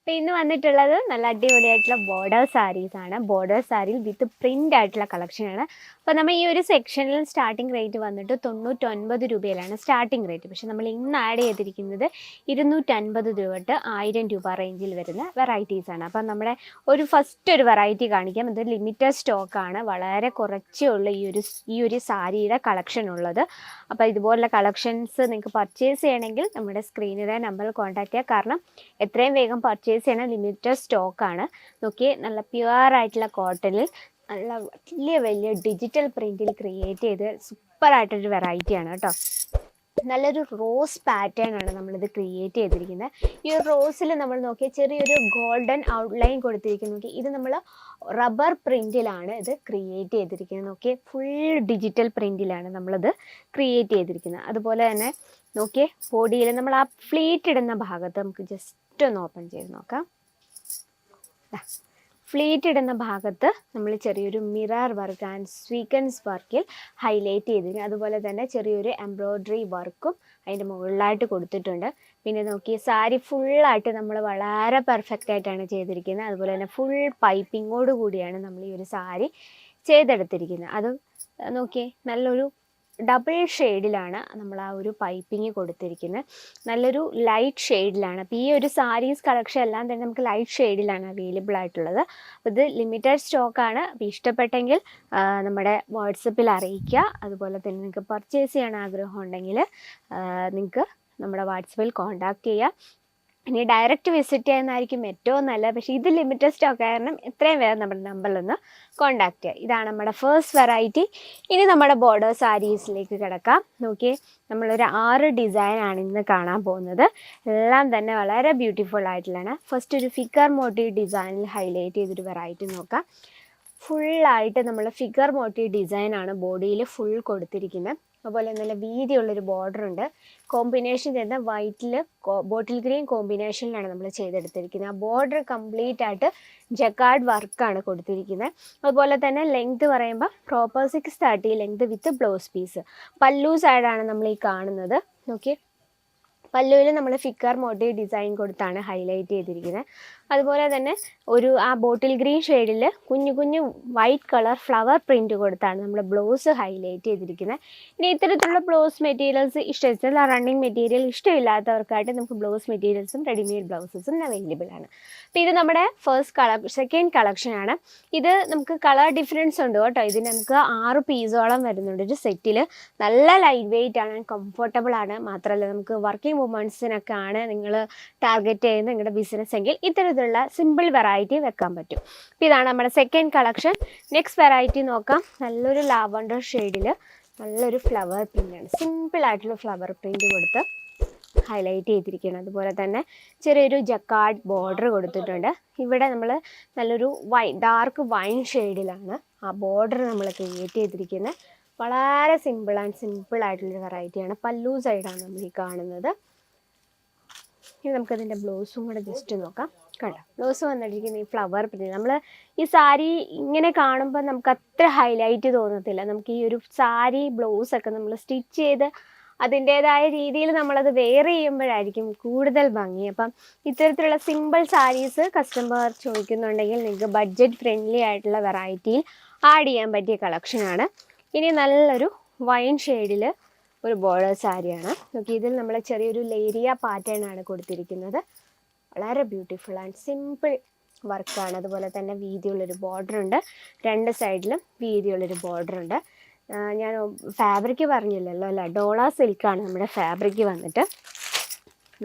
അപ്പോൾ ഇന്ന് വന്നിട്ടുള്ളത് നല്ല അടിപൊളിയായിട്ടുള്ള ബോർഡർ സാരീസാണ്. ബോർഡർ സാരിയിൽ വിത്ത് പ്രിൻ്റ് ആയിട്ടുള്ള കളക്ഷനാണ്. അപ്പോൾ നമ്മൾ ഈ ഒരു സെക്ഷനിൽ സ്റ്റാർട്ടിംഗ് റേറ്റ് വന്നിട്ട് 99 രൂപയിലാണ് സ്റ്റാർട്ടിംഗ് റേറ്റ്. പക്ഷേ നമ്മൾ ഇന്ന് ആഡ് ചെയ്തിരിക്കുന്നത് 250 രൂപ തൊട്ട് 1000 രൂപ റേഞ്ചിൽ വരുന്ന വെറൈറ്റീസാണ്. അപ്പം നമ്മുടെ ഫസ്റ്റ് ഒരു വെറൈറ്റി കാണിക്കാം. ഇത് ലിമിറ്റഡ് സ്റ്റോക്കാണ്. വളരെ കുറച്ചേ ഉള്ളൂ ഈ ഒരു സാരിയുടെ കളക്ഷൻ ഉള്ളത്. അപ്പോൾ ഇതുപോലുള്ള കളക്ഷൻസ് നിങ്ങൾക്ക് പർച്ചേസ് ചെയ്യണമെങ്കിൽ നമ്മുടെ സ്ക്രീനിലെ നമ്പറിൽ കോൺടാക്ട് ചെയ്യുക. കാരണം എത്രയും വേഗം പർച്ചേസ് ചെയ്യണം. ലിമിറ്റഡ് സ്റ്റോക്കാണ്. നോക്കി, നല്ല പ്യുവർ ആയിട്ടുള്ള കോട്ടണിൽ നല്ല വലിയ ഡിജിറ്റൽ പ്രിൻറ്റിൽ ക്രിയേറ്റ് ചെയ്ത് സൂപ്പറായിട്ടൊരു വെറൈറ്റിയാണ് കേട്ടോ. നല്ലൊരു റോസ് പാറ്റേൺ ആണ് നമ്മളിത് ക്രിയേറ്റ് ചെയ്തിരിക്കുന്നത്. ഈ ഒരു റോസിൽ നമ്മൾ നോക്കിയാൽ ചെറിയൊരു ഗോൾഡൻ ഔട്ട്ലൈൻ കൊടുത്തിരിക്കുന്നു. ഇത് നമ്മൾ റബ്ബർ പ്രിൻറ്റിലാണ് ഇത് ക്രിയേറ്റ് ചെയ്തിരിക്കുന്നത്. നോക്കിയേ, ഫുൾ ഡിജിറ്റൽ പ്രിൻറ്റിലാണ് നമ്മളിത് ക്രിയേറ്റ് ചെയ്തിരിക്കുന്നത്. അതുപോലെ തന്നെ നോക്കിയേ, ബോഡിയിൽ നമ്മൾ ആ ഫ്ലീറ്റ് ഇടുന്ന ഭാഗത്ത് നമുക്ക് ജസ്റ്റ് ഒന്ന് ഓപ്പൺ ചെയ്ത് നോക്കാം. ഫ്ലീറ്റ് ഇടുന്ന ഭാഗത്ത് നമ്മൾ ചെറിയൊരു മിറർ വർക്ക് ആൻഡ് സ്വീക്വൻസ് വർക്കിൽ ഹൈലൈറ്റ് ചെയ്തിരിക്കും. അതുപോലെ തന്നെ ചെറിയൊരു എംബ്രോയ്ഡറി വർക്കും അതിൻ്റെ മുകളിലായിട്ട് കൊടുത്തിട്ടുണ്ട്. പിന്നെ നോക്കി, സാരി ഫുള്ളായിട്ട് നമ്മൾ വളരെ പെർഫെക്റ്റ് ആയിട്ടാണ് ചെയ്തിരിക്കുന്നത്. അതുപോലെ തന്നെ ഫുൾ പൈപ്പിങ്ങോട് കൂടിയാണ് നമ്മൾ ഈ ഒരു സാരി ചെയ്തെടുത്തിരിക്കുന്നത്. അത് നോക്കിയേ, നല്ലൊരു ഡബിൾ ഷെയ്ഡിലാണ് നമ്മൾ ആ ഒരു പൈപ്പിങ് കൊടുത്തിരിക്കുന്നത്. നല്ലൊരു ലൈറ്റ് ഷെയ്ഡിലാണ്. അപ്പോൾ ഈ ഒരു സാരീസ് കളക്ഷൻ എല്ലാം തന്നെ നമുക്ക് ലൈറ്റ് ഷെയ്ഡിലാണ് അവൈലബിൾ ആയിട്ടുള്ളത്. അപ്പോൾ ഇത് ലിമിറ്റഡ് സ്റ്റോക്കാണ്. അപ്പോൾ ഇഷ്ടപ്പെട്ടെങ്കിൽ നമ്മുടെ വാട്സപ്പിൽ അറിയിക്കുക. അതുപോലെ തന്നെ നിങ്ങൾക്ക് പർച്ചേസ് ചെയ്യാൻ ആഗ്രഹം ഉണ്ടെങ്കിൽ നിങ്ങൾക്ക് നമ്മുടെ വാട്സപ്പിൽ കോൺടാക്റ്റ് ചെയ്യുക. ഇനി ഡയറക്റ്റ് വിസിറ്റ് ചെയ്യുന്നതായിരിക്കും ഏറ്റവും നല്ലത്. പക്ഷേ ഇത് ലിമിറ്റഡ് സ്റ്റോക്ക് കാരണം എത്രയും വേഗം നമ്മുടെ നമ്പറിലൊന്ന് കോൺടാക്റ്റ് ചെയ്യുക. ഇതാണ് നമ്മുടെ ഫസ്റ്റ് വെറൈറ്റി. ഇനി നമ്മുടെ ബോർഡർ സാരീസിലേക്ക് കിടക്കാം. നോക്കിയേ, നമ്മളൊരു 6 ഡിസൈനാണ് ഇന്ന് കാണാൻ പോകുന്നത്. എല്ലാം തന്നെ വളരെ ബ്യൂട്ടിഫുൾ ആയിട്ടുള്ളതാണ്. ഫസ്റ്റ് ഒരു ഫിഗർ മോട്ടീവ് ഡിസൈനിൽ ഹൈലൈറ്റ് ചെയ്തൊരു വെറൈറ്റി നോക്കാം. ഫുള്ളായിട്ട് നമ്മൾ ഫിഗർ മോട്ടീവ് ഡിസൈനാണ് ബോഡിയിൽ ഫുൾ കൊടുത്തിരിക്കുന്നത്. അതുപോലെ നല്ല വീതിയുള്ളൊരു ബോർഡർ ഉണ്ട്. കോമ്പിനേഷൻ ചെയ്യുന്ന വൈറ്റിൽ ബോട്ടിൽ ഗ്രീൻ കോമ്പിനേഷനിലാണ് നമ്മൾ ചെയ്തെടുത്തിരിക്കുന്നത്. ആ ബോർഡർ കംപ്ലീറ്റ് ആയിട്ട് ജക്കാർഡ് വർക്കാണ് കൊടുത്തിരിക്കുന്നത്. അതുപോലെ തന്നെ ലെങ്ത് പറയുമ്പോൾ proper 630 length with blouse piece. Pallu സൈഡാണ് നമ്മൾ ഈ കാണുന്നത്. നോക്കി, പല്ലുവിൽ നമ്മൾ ഫിഗർ മോട്ടീവ് ഡിസൈൻ കൊടുത്താണ് ഹൈലൈറ്റ് ചെയ്തിരിക്കുന്നത്. അതുപോലെ തന്നെ ആ ബോട്ടിൽ ഗ്രീൻ ഷെയ്ഡിൽ കുഞ്ഞു വൈറ്റ് കളർ ഫ്ലവർ പ്രിൻറ്റ് കൊടുത്താണ് നമ്മൾ ബ്ലൗസ് ഹൈലൈറ്റ് ചെയ്തിരിക്കുന്നത്. ഇനി ഇത്തരത്തിലുള്ള ബ്ലൗസ് മെറ്റീരിയൽസ് ഇഷ്ടമില്ല, റണ്ണിങ് മെറ്റീരിയൽ ഇഷ്ടമില്ലാത്തവർക്കായിട്ട് നമുക്ക് ബ്ലൗസ് മെറ്റീരിയൽസും റെഡിമെയ്ഡ് ബ്ലൗസസും അവൈലബിൾ ആണ്. അപ്പോൾ ഇത് നമ്മുടെ സെക്കൻഡ് കളക്ഷനാണ്. ഇത് നമുക്ക് കളർ ഡിഫറൻസ് ഉണ്ട് കേട്ടോ. ഇതിന് നമുക്ക് 6 പീസോളം വരുന്നുണ്ട് ഒരു സെറ്റിൽ. നല്ല ലൈറ്റ് വെയിറ്റ് ആണ്, കംഫർട്ടബിൾ ആണ്. മാത്രമല്ല നമുക്ക് വർക്കിംഗ് വുമൺസിനൊക്കെ ആണ് നിങ്ങൾ ടാർഗറ്റ് ചെയ്യുന്ന നിങ്ങളുടെ ബിസിനസ് എങ്കിൽ ഇത്തരത്തിലുള്ള സിമ്പിൾ വെറൈറ്റി വെക്കാൻ പറ്റും. അപ്പോൾ ഇതാണ് നമ്മുടെ സെക്കൻഡ് കളക്ഷൻ. നെക്സ്റ്റ് വെറൈറ്റി നോക്കാം. നല്ലൊരു ലാവണ്ടർ ഷെയ്ഡിൽ നല്ലൊരു ഫ്ലവർ പ്രിൻ്റാണ്. സിമ്പിളായിട്ടുള്ള ഫ്ലവർ പ്രിൻ്റ് കൊടുത്ത് ഹൈലൈറ്റ് ചെയ്തിരിക്കുകയാണ്. അതുപോലെ തന്നെ ചെറിയൊരു ജക്കാർഡ് ബോർഡർ കൊടുത്തിട്ടുണ്ട്. ഇവിടെ നമ്മൾ നല്ലൊരു ഡാർക്ക് വൈൻ ഷെയ്ഡിലാണ് ആ ബോർഡർ നമ്മൾ ക്രിയേറ്റ് ചെയ്തിരിക്കുന്നത്. വളരെ സിമ്പിളായിട്ടുള്ളൊരു വെറൈറ്റിയാണ്. പല്ലു സൈഡാണ് നമ്മൾ ഈ കാണുന്നത്. ഇനി നമുക്കതിൻ്റെ ബ്ലൗസും കൂടെ ജസ്റ്റ് നോക്കാം. കണ്ടോ, ബ്ലൗസ് വന്നിട്ടിരിക്കുന്ന ഈ ഫ്ലവർ പ്രിന്റ്. നമ്മൾ ഈ സാരി ഇങ്ങനെ കാണുമ്പോൾ നമുക്ക് അത്ര ഹൈലൈറ്റ് തോന്നത്തില്ല. നമുക്ക് ഈ ഒരു സാരി ബ്ലൗസൊക്കെ നമ്മൾ സ്റ്റിച്ച് ചെയ്ത് അതിൻ്റേതായ രീതിയിൽ നമ്മളത് വെയർ ചെയ്യുമ്പോഴായിരിക്കും കൂടുതൽ ഭംഗി. അപ്പം ഇത്തരത്തിലുള്ള സിമ്പിൾ സാരീസ് കസ്റ്റമർ ചോദിക്കുന്നുണ്ടെങ്കിൽ നിങ്ങൾക്ക് ബഡ്ജറ്റ് ഫ്രണ്ട്ലി ആയിട്ടുള്ള വെറൈറ്റിയിൽ ആഡ് ചെയ്യാൻ പറ്റിയ കളക്ഷനാണ്. ഇനി നല്ലൊരു വൈൻ ഷെയ്ഡിൽ ഒരു ബോർഡർ സാരിയാണ്. നോക്കി, ഇതിൽ നമ്മൾ ചെറിയൊരു ലേരിയ പാറ്റേൺ ആണ് കൊടുത്തിരിക്കുന്നത്. വളരെ ബ്യൂട്ടിഫുൾ ആൻഡ് സിമ്പിൾ വർക്കാണ്. അതുപോലെ തന്നെ വീതിയുള്ളൊരു ബോർഡർ ഉണ്ട്. 2 സൈഡിലും വീതിയുള്ളൊരു ബോർഡർ ഉണ്ട്. ഞാൻ ഫാബ്രിക് പറഞ്ഞില്ലല്ലോ അല്ലേ, ഡോള സിൽക്കാണ് നമ്മുടെ ഫാബ്രിക് വന്നിട്ട്.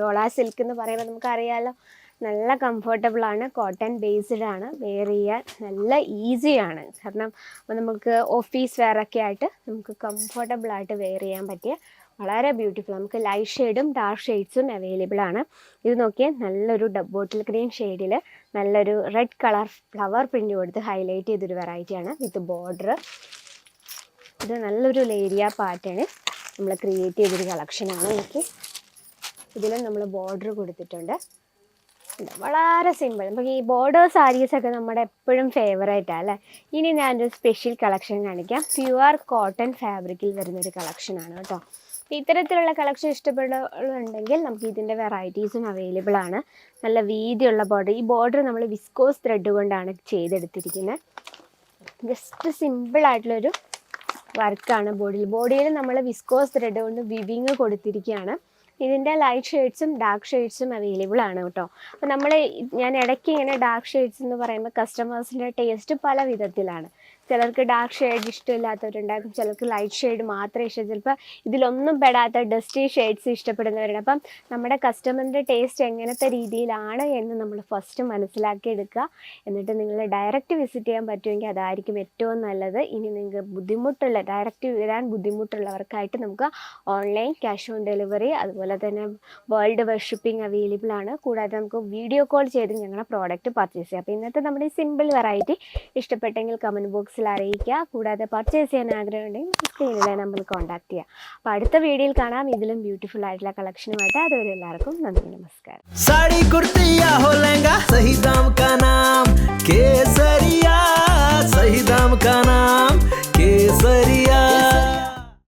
ഡോള സിൽക്ക് എന്ന് പറയുമ്പോൾ നമുക്കറിയാമല്ലോ, നല്ല കംഫർട്ടബിളാണ്, കോട്ടൺ ബേസ്ഡ് ആണ്, വെയർ ചെയ്യാൻ നല്ല ഈസിയാണ്. കാരണം നമുക്ക് ഓഫീസ് വെയറൊക്കെ ആയിട്ട് നമുക്ക് കംഫർട്ടബിളായിട്ട് വെയർ ചെയ്യാൻ പറ്റിയ വളരെ ബ്യൂട്ടിഫുൾ. നമുക്ക് ലൈറ്റ് ഷെയ്ഡും ഡാർക്ക് ഷെയ്ഡ്സും അവൈലബിൾ ആണ്. ഇത് നോക്കിയാൽ നല്ലൊരു ബോട്ടിൽ ഗ്രീൻ ഷെയ്ഡിൽ നല്ലൊരു റെഡ് കളർ ഫ്ലവർ പ്രിൻറ്റ് കൊടുത്ത് ഹൈലൈറ്റ് ചെയ്തൊരു വെറൈറ്റിയാണ് വിത്ത് ബോർഡർ. ഇത് നല്ലൊരു ലേരിയ പാറ്റേൺ നമ്മൾ ക്രിയേറ്റ് ചെയ്തൊരു കളക്ഷനാണ്. നമുക്ക് ഇതിൽ നമ്മൾ ബോർഡർ കൊടുത്തിട്ടുണ്ട്. വളരെ സിമ്പിൾ. നമുക്ക് ഈ ബോർഡർ സാരീസൊക്കെ നമ്മുടെ എപ്പോഴും ഫേവറേറ്റാണ് അല്ലേ. ഇനി ഞാനൊരു സ്പെഷ്യൽ കളക്ഷൻ കാണിക്കാം. പ്യുവർ കോട്ടൺ ഫാബ്രിക്കിൽ വരുന്നൊരു കളക്ഷനാണ് കേട്ടോ. ഇത്തരത്തിലുള്ള കളക്ഷൻ ഇഷ്ടപ്പെടുന്നുണ്ടെങ്കിൽ നമുക്ക് ഇതിൻ്റെ വെറൈറ്റീസും അവൈലബിൾ ആണ്. നല്ല വീതിയുള്ള ബോർഡർ. ഈ ബോർഡർ നമ്മൾ വിസ്കോസ് ത്രെഡ് കൊണ്ടാണ് ചെയ്തെടുത്തിരിക്കുന്നത്. ജസ്റ്റ് സിമ്പിളായിട്ടുള്ളൊരു വർക്കാണ് ബോഡിയിൽ നമ്മൾ വിസ്കോസ് ത്രെഡ് കൊണ്ട് വിവിങ് കൊടുത്തിരിക്കുകയാണ്. ഇതിൻ്റെ ലൈറ്റ് ഷെയ്ഡ്സും ഡാർക്ക് ഷെയ്ഡ്സും അവൈലബിൾ ആണ് കേട്ടോ. അപ്പോൾ ഞാൻ ഇടയ്ക്ക് ഇങ്ങനെ ഡാർക്ക് ഷെയ്ഡ്സ് എന്ന് പറയുമ്പോൾ കസ്റ്റമേഴ്സിൻ്റെ ടേസ്റ്റ് പല വിധത്തിലാണ്. ചിലർക്ക് ഡാർക്ക് ഷെയ്ഡ് ഇഷ്ടമില്ലാത്തവരുണ്ടാകും, ചിലർക്ക് ലൈറ്റ് ഷെയ്ഡ് മാത്രമേ ഇഷ്ടം, ചിലപ്പോൾ ഇതിലൊന്നും പെടാത്ത ഡസ്റ്റി ഷെയ്ഡ്സ് ഇഷ്ടപ്പെടുന്നവരുണ്ട്. അപ്പം നമ്മുടെ കസ്റ്റമറിൻ്റെ ടേസ്റ്റ് എങ്ങനത്തെ രീതിയിലാണ് എന്ന് നമ്മൾ ഫസ്റ്റ് മനസ്സിലാക്കിയെടുക്കുക. എന്നിട്ട് നിങ്ങൾ ഡയറക്റ്റ് വിസിറ്റ് ചെയ്യാൻ പറ്റുമെങ്കിൽ അതായിരിക്കും ഏറ്റവും നല്ലത്. ഇനി നിങ്ങൾക്ക് ഡയറക്റ്റ് വരാൻ ബുദ്ധിമുട്ടുള്ളവർക്കായിട്ട് നമുക്ക് ഓൺലൈൻ ക്യാഷ് ഓൺ ഡെലിവറി, അതുപോലെ തന്നെ വേൾഡ് വൈഡ് ഷിപ്പിംഗ് അവൈലബിൾ ആണ്. കൂടാതെ നമുക്ക് വീഡിയോ കോൾ ചെയ്ത് ഞങ്ങളുടെ പ്രോഡക്റ്റ് പർച്ചേസ് ചെയ്യാം. അപ്പോൾ ഇന്നത്തെ നമ്മുടെ ഈ സിമ്പിൾ വെറൈറ്റി ഇഷ്ടപ്പെട്ടെങ്കിൽ കമൻറ്റ് ബോക്സിൽ അറിയിക്കുക. കൂടാതെ പർച്ചേസ് ചെയ്യാൻ ആഗ്രഹമുണ്ടെങ്കിൽ സ്ക്രീനിലെ നമ്പറിൽ കോൺടാക്ട് ചെയ്യുക. അപ്പോൾ അടുത്ത വീഡിയോയിൽ കാണാം ഇതിലും ബ്യൂട്ടിഫുൾ ആയിട്ടുള്ള കളക്ഷനുമായിട്ട്. അതുവരെ എല്ലാവർക്കും നന്ദി, നമസ്കാരം.